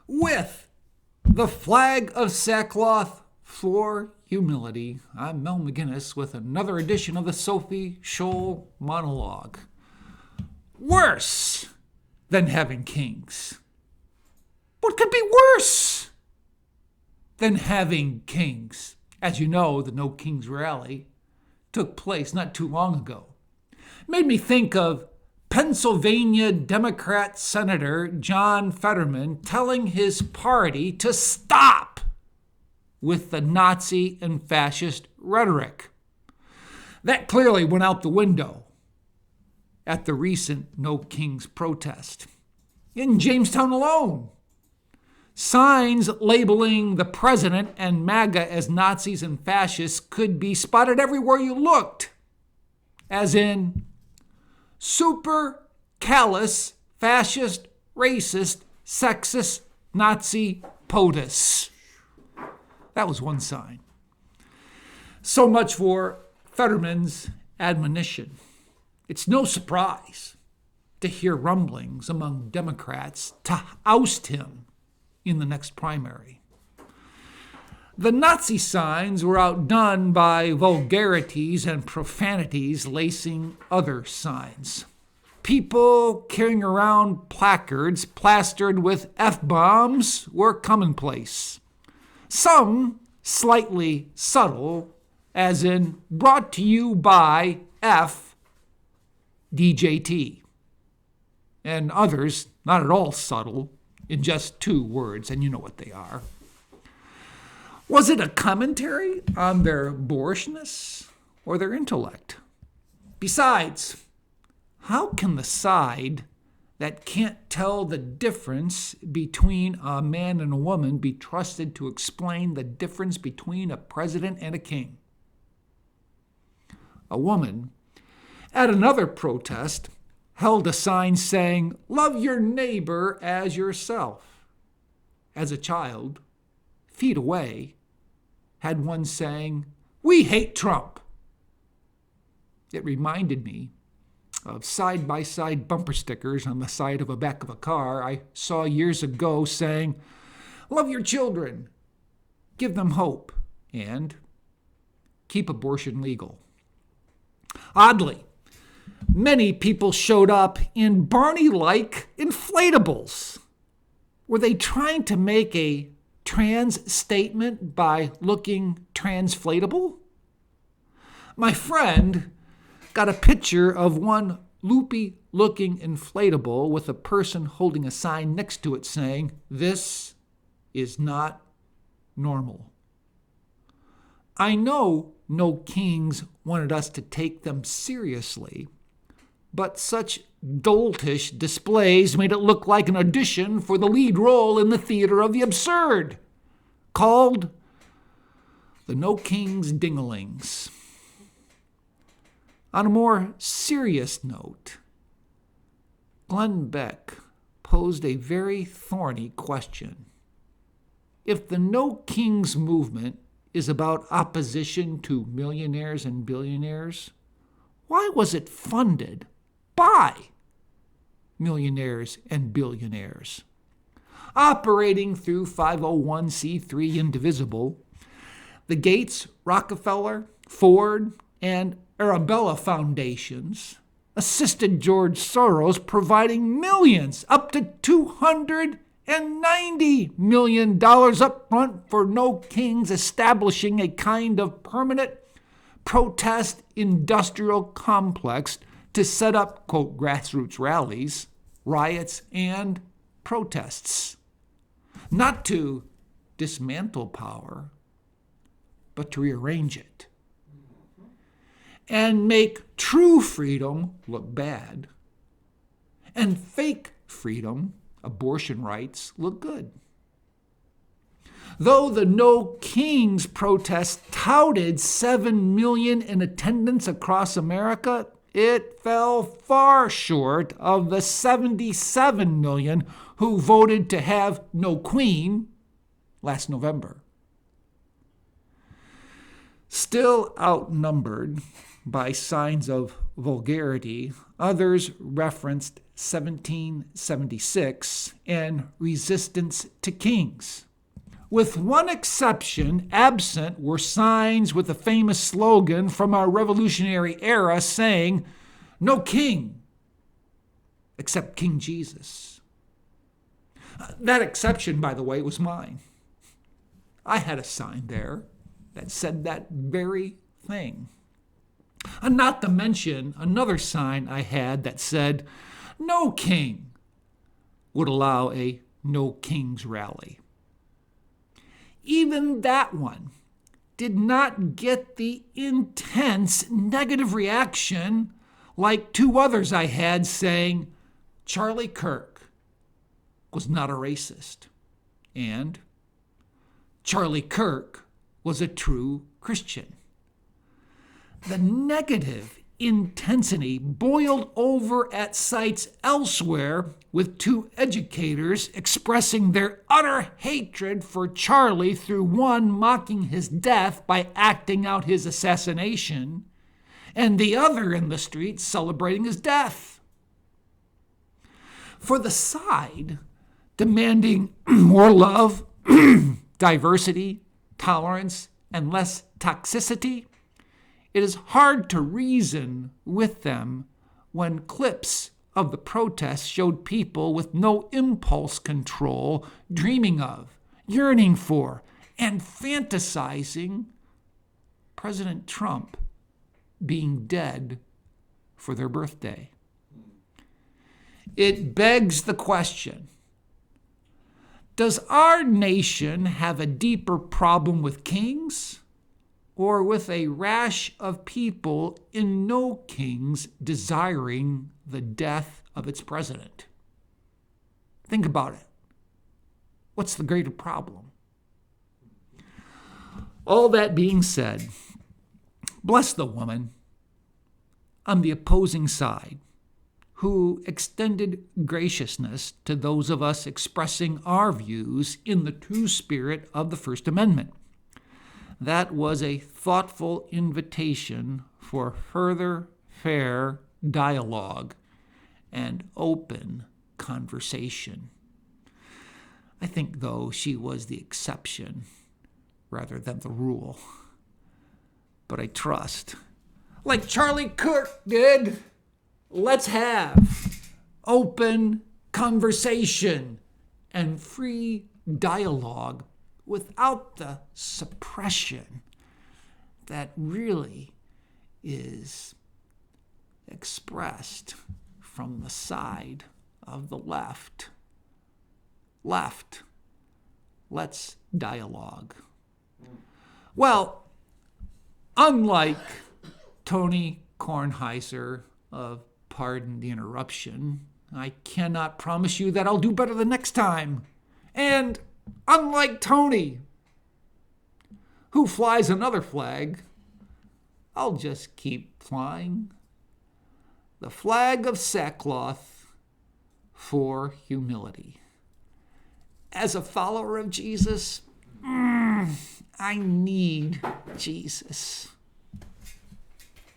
with the flag of sackcloth for humility. I'm Mel McGinnis with another edition of the Sophie Scholl Monologue. Worse than having kings. What could be worse than having kings? As you know, the No Kings rally took place not too long ago. It made me think of Pennsylvania Democrat Senator John Fetterman telling his party to stop with the Nazi and fascist rhetoric. That clearly went out the window at the recent No Kings protest. In Jamestown alone, signs labeling the president and MAGA as Nazis and fascists could be spotted everywhere you looked, as in super callous, fascist, racist, sexist, Nazi POTUS. That was one sign. So much for Fetterman's admonition. It's no surprise to hear rumblings among Democrats to oust him in the next primary. The Nazi signs were outdone by vulgarities and profanities lacing other signs. People carrying around placards plastered with F-bombs were commonplace. Some slightly subtle, as in brought to you by F. DJT. And others not at all subtle, in just two words, and you know what they are. Was it a commentary on their boorishness or their intellect? Besides, how can the side that can't tell the difference between a man and a woman be trusted to explain the difference between a president and a king? A woman at another protest held a sign saying, "Love your neighbor as yourself." As a child, feet away, had one saying, "We hate Trump." It reminded me of side-by-side bumper stickers on the side of the back of a car I saw years ago saying, "Love your children, give them hope, and keep abortion legal." Oddly, many people showed up in Barney-like inflatables. Were they trying to make a trans statement by looking transflatable? My friend got a picture of one loopy-looking inflatable with a person holding a sign next to it saying, "This is not normal." I know No Kings wanted us to take them seriously, but such doltish displays made it look like an audition for the lead role in the theater of the absurd, called the No Kings Dinglings. On a more serious note, Glenn Beck posed a very thorny question. If the No Kings movement is about opposition to millionaires and billionaires, why was it funded by millionaires and billionaires? Operating through 501c3 Indivisible, the Gates, Rockefeller, Ford, and Arabella Foundations assisted George Soros, providing millions, up to $290 million up front for No Kings, establishing a kind of permanent protest industrial complex to set up, quote, grassroots rallies, riots, and protests. Not to dismantle power, but to rearrange it and make true freedom look bad and fake freedom, abortion rights, look good. Though the No Kings protest touted 7 million in attendance across America, it fell far short of the 77 million who voted to have no queen last November. Still outnumbered by signs of vulgarity Others referenced 1776 and resistance to kings. With one exception, absent were signs with the famous slogan from our Revolutionary era saying, "No king except King Jesus." That exception, by the way, was mine. I had a sign there that said that very thing. And not to mention another sign I had that said, "No king would allow a no kings rally." Even that one did not get the intense negative reaction like two others I had saying Charlie Kirk was not a racist and Charlie Kirk was a true Christian. The negative intensity boiled over at sites elsewhere with two educators expressing their utter hatred for Charlie through one mocking his death by acting out his assassination, and the other in the streets celebrating his death. For the side demanding more love, diversity, tolerance, and less toxicity, it is hard to reason with them when clips of the protests showed people with no impulse control dreaming of, yearning for, and fantasizing President Trump being dead for their birthday. It begs the question, does our nation have a deeper problem with kings or with a rash of people in no kings desiring the death of its president? Think about it. What's the greater problem? All that being said, bless the woman on the opposing side who extended graciousness to those of us expressing our views in the true spirit of the First Amendment. That was a thoughtful invitation for further fair dialogue and open conversation. I think, though, she was the exception rather than the rule. But I trust, like Charlie Kirk did, let's have open conversation and free dialogue without the suppression that really is expressed from the side of the left. Left, let's dialogue. Well, unlike Tony Kornheiser of Pardon the Interruption, I cannot promise you that I'll do better the next time. And unlike Tony, who flies another flag, I'll just keep flying the flag of sackcloth for humility. As a follower of Jesus, I need Jesus.